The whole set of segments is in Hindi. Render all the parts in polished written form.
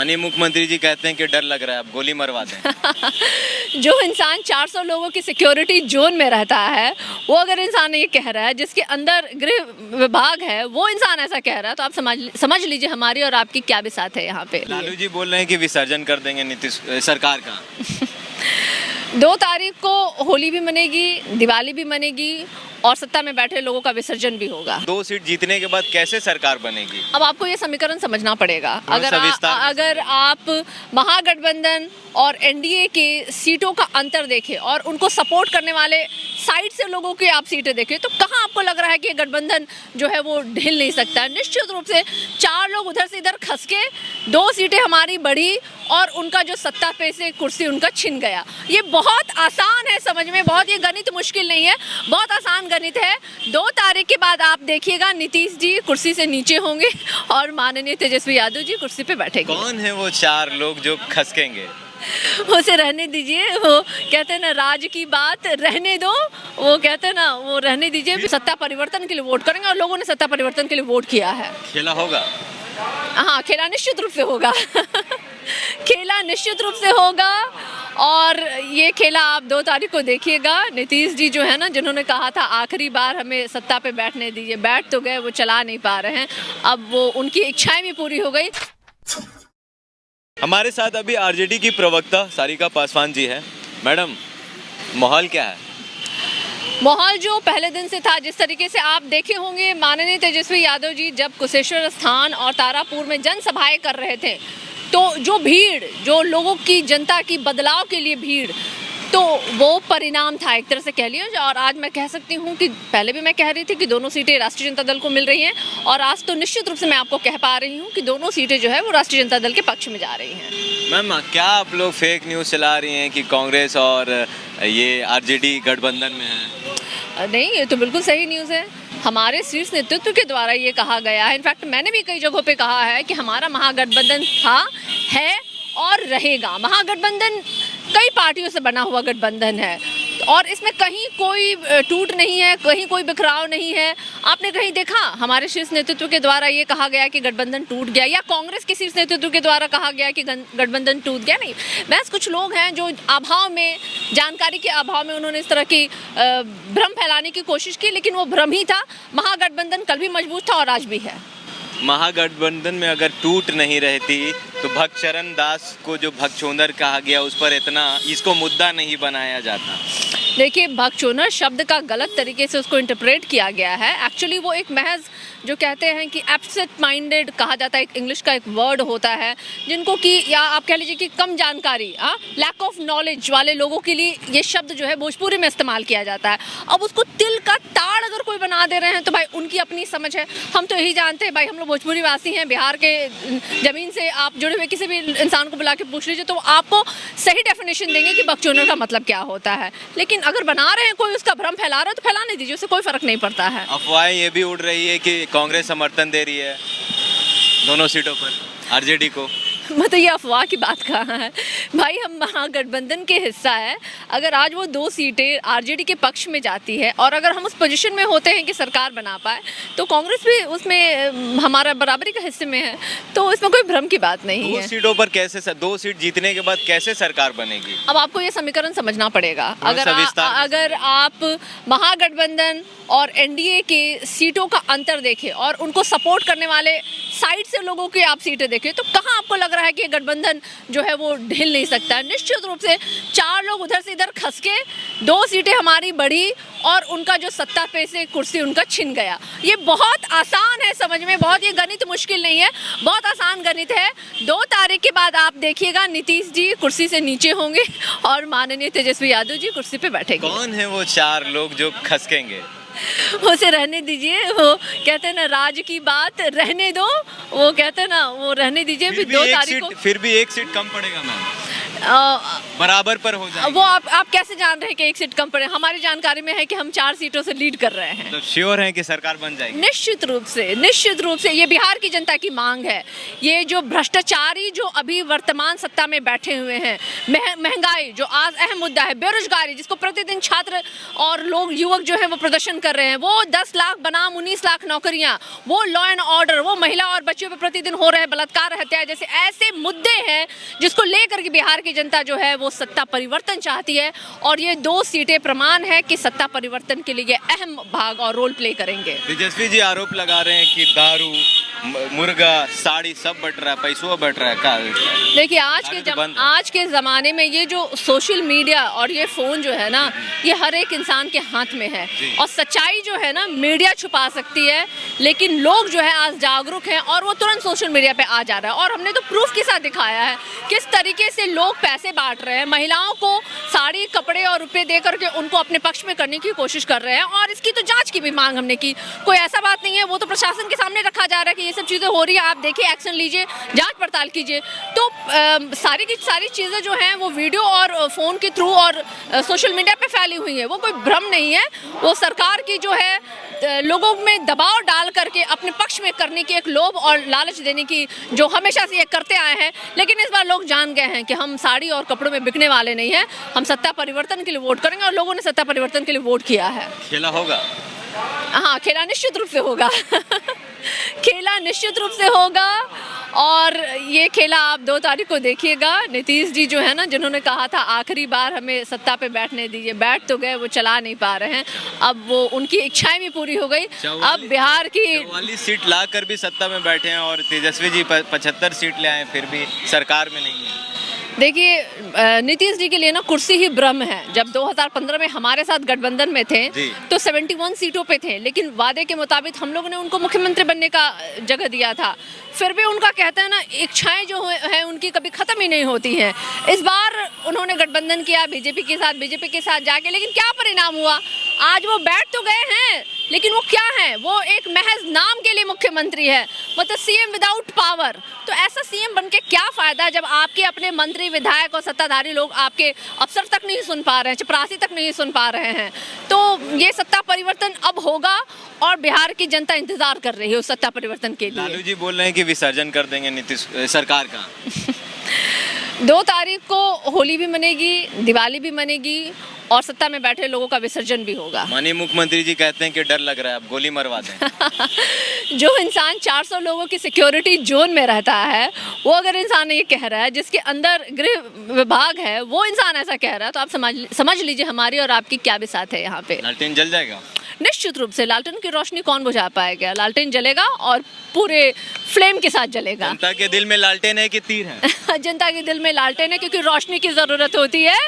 माननीय मुख्यमंत्री जी कहते हैं कि डर लग रहा है, अब गोली मरवा दें। जो इंसान 400 लोगों की सिक्योरिटी जोन में रहता है, वो अगर इंसान ये कह रहा है, जिसके अंदर गृह विभाग है, वो इंसान ऐसा कह रहा है, तो आप समझ लीजिए हमारी और आपकी क्या बिसात है यहाँ पे। लालू जी बोल रहे हैं कि विसर्जन कर देंगे नीतीश सरकार का। 2 तारीख को होली भी मनेगी, दिवाली भी मनेगी और सत्ता में बैठे लोगों का विसर्जन भी होगा। 2 सीट जीतने के बाद कैसे सरकार बनेगी? अब आपको ये समीकरण समझना पड़ेगा। हाँ, अगर आप महागठबंधन और एनडीए के सीटों का अंतर देखें और उनको सपोर्ट करने वाले साइड से लोगों की आप सीटें देखें, तो कहाँ आपको लग रहा है कि ये गठबंधन जो है वो ढिल नहीं सकता है? निश्चित रूप से 4 लोग उधर से इधर खस के 2 सीटें हमारी बढ़ी और उनका जो सत्ता पे से कुर्सी उनका छिन गया। ये बहुत आसान है समझ में, बहुत ये गणित मुश्किल नहीं है, बहुत आसान गणित है। 2 तारीख के बाद आप देखिएगा नीतीश जी कुर्सी से नीचे होंगे और माननीय तेजस्वी यादव जी कुर्सी पे बैठेंगे। कौन है वो 4 लोग जो खसकेंगे? उसे रहने दीजिए, वो कहते हैं ना राज की बात रहने दो, वो कहते हैं ना वो रहने दीजिए। सत्ता परिवर्तन के लिए वोट करेंगे और लोगों ने सत्ता परिवर्तन के लिए वोट किया है। खेला होगा? हाँ, खेला निश्चित रूप से होगा। खेला निश्चित रूप से होगा और ये खेला आप 2 तारीख को देखिएगा। नीतीश जी जो है ना, जिन्होंने कहा था आखिरी बार हमें सत्ता पे बैठने दीजिए, बैठ तो गए, वो चला नहीं पा रहे हैं, अब वो उनकी इच्छाएं भी पूरी हो गई। हमारे साथ अभी आरजेडी की प्रवक्ता सारिका पासवान जी है। मैडम, माहौल क्या है? माहौल जो पहले दिन से था, जिस तरीके से आप देखे होंगे माननीय तेजस्वी यादव जी जब कुशेश्वर स्थान और तारापुर में जनसभाएं कर रहे थे, तो जो भीड़, जो लोगों की, जनता की बदलाव के लिए भीड़, तो वो परिणाम था एक तरह से कह लिया। और आज मैं कह सकती हूँ कि पहले भी मैं कह रही थी कि दोनों सीटें राष्ट्रीय जनता दल को मिल रही हैं और आज तो निश्चित रूप से मैं आपको कह पा रही हूँ कि दोनों सीटें जो है वो राष्ट्रीय जनता दल के पक्ष में जा रही हैं। मैम, क्या आप लोग फेक न्यूज़ चला रही हैं कि कांग्रेस और ये आरजेडी गठबंधन में है? नहीं, ये तो बिल्कुल सही न्यूज़ है। हमारे शीर्ष नेतृत्व के द्वारा ये कहा गया है, इनफैक्ट मैंने भी कई जगहों पे कहा है कि हमारा महागठबंधन था, है और रहेगा। महागठबंधन कई पार्टियों से बना हुआ गठबंधन है और इसमें कहीं कोई टूट नहीं है, कहीं कोई बिखराव नहीं है। आपने कहीं देखा हमारे शीर्ष नेतृत्व के द्वारा ये कहा गया कि गठबंधन टूट गया, या कांग्रेस के शीर्ष नेतृत्व के द्वारा कहा गया कि गठबंधन टूट गया? नहीं, बस कुछ लोग हैं जो अभाव में, जानकारी के अभाव में उन्होंने इस तरह की भ्रम फैलाने की कोशिश की, लेकिन वो भ्रम ही था। महागठबंधन कल भी मजबूत था और आज भी है। महागठबंधन में अगर टूट नहीं रहती तो भगचरण दास को जो भगचोंदर कहा गया, उस पर इतना इसको मुद्दा नहीं बनाया जाता। देखिए, भगचोदर शब्द का गलत तरीके से उसको इंटरप्रेट किया गया है। एक्चुअली वो एक महज, जो कहते हैं कि एब्सेंट माइंडेड कहा जाता है, एक इंग्लिश का एक वर्ड होता है, जिनको कि, या आप कह लीजिए कि कम जानकारी, लैक ऑफ नॉलेज वाले लोगों के लिए ये शब्द जो है भोजपुरी में इस्तेमाल किया जाता है। अब उसको तिल का ताड़ अगर कोई बना दे रहे हैं तो भाई उनकी अपनी समझ है। हम तो यही जानते हैं भाई, हम लोग भोजपुरी वासी हैं, बिहार के ज़मीन से आप जुड़े हुए किसी भी इंसान को बुला के पूछ लीजिए तो आपको सही डेफिनेशन देंगे कि भगचोदर का मतलब क्या होता है। लेकिन अगर बना रहे हैं, कोई उसका भ्रम फैला रहा है तो फैलाने दीजिए, उससे कोई फर्क नहीं पड़ता है। अफवाहें ये भी उड़ रही है कि कांग्रेस समर्थन दे रही है दोनों सीटों पर आरजेडी को। मतलब ये अफवाह की बात कहाँ है भाई, हम महागठबंधन के हिस्सा है। अगर आज वो 2 सीटें आरजेडी के पक्ष में जाती है और अगर हम उस पोजीशन में होते हैं कि सरकार बना पाए, तो कांग्रेस भी उसमें हमारा बराबरी का हिस्से में है, तो इसमें कोई भ्रम की बात नहीं है। 2 सीटों पर कैसे 2 सीट जीतने के बाद कैसे सरकार बनेगी? अब आपको ये समीकरण समझना पड़ेगा। अगर आप महागठबंधन और एनडीए के सीटों का अंतर देखें और उनको सपोर्ट करने वाले साइड से लोगों की आप सीटें देखें, तो कहाँ आपको लग रहा है कि गठबंधन जो है वो ढिल नहीं सकता है? निश्चित रूप से 4 लोग उधर से इधर खस के 2 सीटें हमारी बढ़ी और उनका जो सत्ता पे से कुर्सी उनका छिन गया। ये बहुत आसान है समझ में, बहुत ये गणित मुश्किल नहीं है, बहुत आसान गणित है। 2 तारीख के बाद आप देखिएगा नीतीश जी कुर्सी से नीचे होंगे और माननीय तेजस्वी यादव जी कुर्सी पे बैठेंगे। कौन है वो 4 लोग जो खसकेंगे? उसे रहने दीजिए, वो कहते हैं ना राज की बात रहने दो, वो कहते हैं ना वो रहने दीजिए। फिर भी 2 तारीख को फिर भी 1 सीट कम पड़ेगा मैम। बराबर पर हो जाएगी। वो आप कैसे जान रहे हैं कि एक सीट कम पड़े? हमारी जानकारी में है कि हम 4 सीटों से लीड कर रहे हैं। तो श्योर है कि सरकार बन जाएगी? निश्चित रूप से ये बिहार की जनता की मांग है। ये जो भ्रष्टाचारी जो अभी वर्तमान सत्ता में बैठे हुए हैं, महंगाई जो आज अहम मुद्दा है, बेरोजगारी जिसको प्रतिदिन छात्र और लोग युवक जो है वो प्रदर्शन कर रहे हैं, वो 10 लाख बनाम 19 लाख नौकरियां, वो लॉ एंड ऑर्डर, वो महिला और बच्चों पर प्रतिदिन हो रहे बलात्कार, हत्या जैसे ऐसे मुद्दे हैं जिसको लेकर के बिहार की जनता जो है वो सत्ता परिवर्तन चाहती है। और ये 2 सीटें प्रमाण है कि सत्ता परिवर्तन के लिए अहम भाग और रोल प्ले करेंगे। तेजस्वी जी आरोप लगा रहे हैं कि दारू, मुर्गा, साड़ी सब बट रहा है, पैसों बट रहा है। क्या देखिए आज के ज़माने में ये जो सोशल मीडिया और ये फ़ोन जो है ना, ये हर एक इंसान के हाथ में है। और सच्चाई जो है ना मीडिया छुपा सकती है, लेकिन लोग जो है आज जागरूक हैं और वो तुरंत सोशल मीडिया पे आ जा रहा है। और हमने तो प्रूफ के साथ दिखाया है किस तरीके से लोग पैसे बांट रहे हैं, महिलाओं को साड़ी, कपड़े और रुपये दे करके उनको अपने पक्ष में करने की कोशिश कर रहे हैं। और इसकी तो जाँच की भी मांग हमने की। कोई ऐसा बात नहीं है, वो तो प्रशासन के सामने रखा जा रहा है कि ये सब चीज़ें हो रही है, आप देखिए, एक्शन लीजिए, जांच पड़ताल कीजिए। तो सारी की सारी चीज़ें जो हैं वो वीडियो और फ़ोन के थ्रू और सोशल मीडिया पे फैली हुई है। वो कोई भ्रम नहीं है, वो सरकार की जो है लोगों में दबाव डाल करके अपने पक्ष में करने की एक लोभ और लालच देने की जो हमेशा से ये करते आए हैं। लेकिन इस बार लोग जान गए हैं कि हम साड़ी और कपड़ों में बिकने वाले नहीं हैं, हम सत्ता परिवर्तन के लिए वोट करेंगे और लोगों ने सत्ता परिवर्तन के लिए वोट किया है। खेला होगा? हाँ, खेला निश्चित रूप से होगा। खेला निश्चित रूप से होगा और ये खेला आप 2 तारीख को देखिएगा। नीतीश जी जो है ना, जिन्होंने कहा था आखिरी बार हमें सत्ता पे बैठने दीजिए, बैठ तो गए, वो चला नहीं पा रहे हैं। अब वो उनकी इच्छाएं भी पूरी हो गई। अब बिहार की 44 सीट ला कर भी सत्ता में बैठे हैं और तेजस्वी जी 75 सीट ले आए, फिर भी सरकार में नहीं है। देखिए नीतीश जी के लिए ना कुर्सी ही ब्रह्म है। जब 2015 में हमारे साथ गठबंधन में थे तो 71 सीटों पे थे, लेकिन वादे के मुताबिक हम लोगों ने उनको मुख्यमंत्री बनने का जगह दिया था। फिर भी उनका कहते हैं ना, इच्छाएं जो है उनकी कभी ख़त्म ही नहीं होती हैं। इस बार उन्होंने गठबंधन किया बीजेपी के साथ जाके, लेकिन क्या परिणाम हुआ? आज वो बैठ तो गए हैं, लेकिन वो क्या है? वो एक महज नाम के लिए मुख्यमंत्री है, मतलब सीएम विदाउट पावर। तो ऐसा सीएम बनके क्या फ़ायदा जब आपके अपने मंत्री, विधायक और सत्ताधारी लोग आपके अफसर तक नहीं सुन पा रहे हैं, चपरासी तक नहीं सुन पा रहे हैं। तो ये सत्ता परिवर्तन अब होगा और बिहार की जनता इंतजार कर रही है उस सत्ता परिवर्तन के लिए। लालू जी बोल रहे हैं कि विसर्जन कर देंगे नीतीश सरकार का। 2 तारीख को होली भी मनेगी, दिवाली भी मनेगी और सत्ता में बैठे लोगों का विसर्जन भी होगा। माननीय मुख्यमंत्री जी कहते हैं कि डर लग रहा है, अब गोली मरवा दें। जो इंसान 400 लोगों की सिक्योरिटी जोन में रहता है, वो अगर इंसान ये कह रहा है, जिसके अंदर गृह विभाग है, वो इंसान ऐसा कह रहा है, तो आप समझ लीजिए हमारी और आपकी क्या बिसात है यहाँ पे। लालटेन जल जाएगा? निश्चित रूप से लालटेन की रोशनी कौन बुझा पाएगा? लालटेन जलेगा और पूरे फ्लेम के साथ जलेगा। जनता के दिल में लालटेन है कि तीर है? जनता के दिल में लालटेन है, क्योंकि रोशनी की ज़रूरत होती है।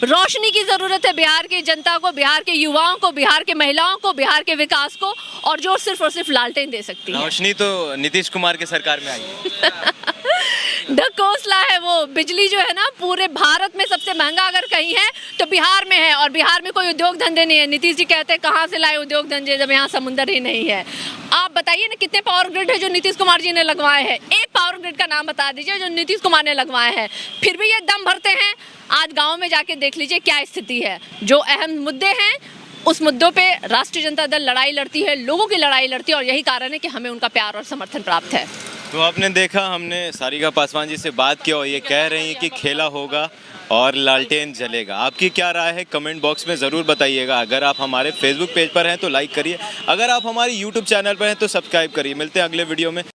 रोशनी की ज़रूरत है बिहार की जनता को, बिहार के युवाओं को, बिहार के महिलाओं को, बिहार के विकास को, और जो सिर्फ और सिर्फ लालटेन दे सकती है। रोशनी तो नीतीश कुमार के सरकार में आई है। ढकोसला है वो। बिजली जो है ना, पूरे भारत में सबसे महंगा अगर कहीं है तो बिहार में है, और बिहार में कोई उद्योग धंधे नहीं है। नीतीश जी कहते हैं कहाँ से लाए उद्योग धंधे जब यहाँ समुंदर ही नहीं है। आप बताइए ना, कितने पावर ग्रिड है जो नीतीश कुमार जी ने लगवाए हैं? एक पावर ग्रिड का नाम बता दीजिए जो नीतीश कुमार ने लगवाए हैं। फिर भी ये दम भरते हैं। आज गाँव में जाके देख लीजिए क्या स्थिति है। जो अहम मुद्दे हैं उस मुद्दों पे राष्ट्रीय जनता दल लड़ाई लड़ती है, लोगों की लड़ाई लड़ती है, और यही कारण है कि हमें उनका प्यार और समर्थन प्राप्त है। तो आपने देखा, हमने सारिका पासवान जी से बात की और ये कह रही हैं कि खेला होगा और लालटेन जलेगा। आपकी क्या राय है कमेंट बॉक्स में ज़रूर बताइएगा। अगर आप हमारे फेसबुक पेज पर हैं तो लाइक करिए, अगर आप हमारे यूट्यूब चैनल पर हैं तो सब्सक्राइब करिए। मिलते हैं अगले वीडियो में।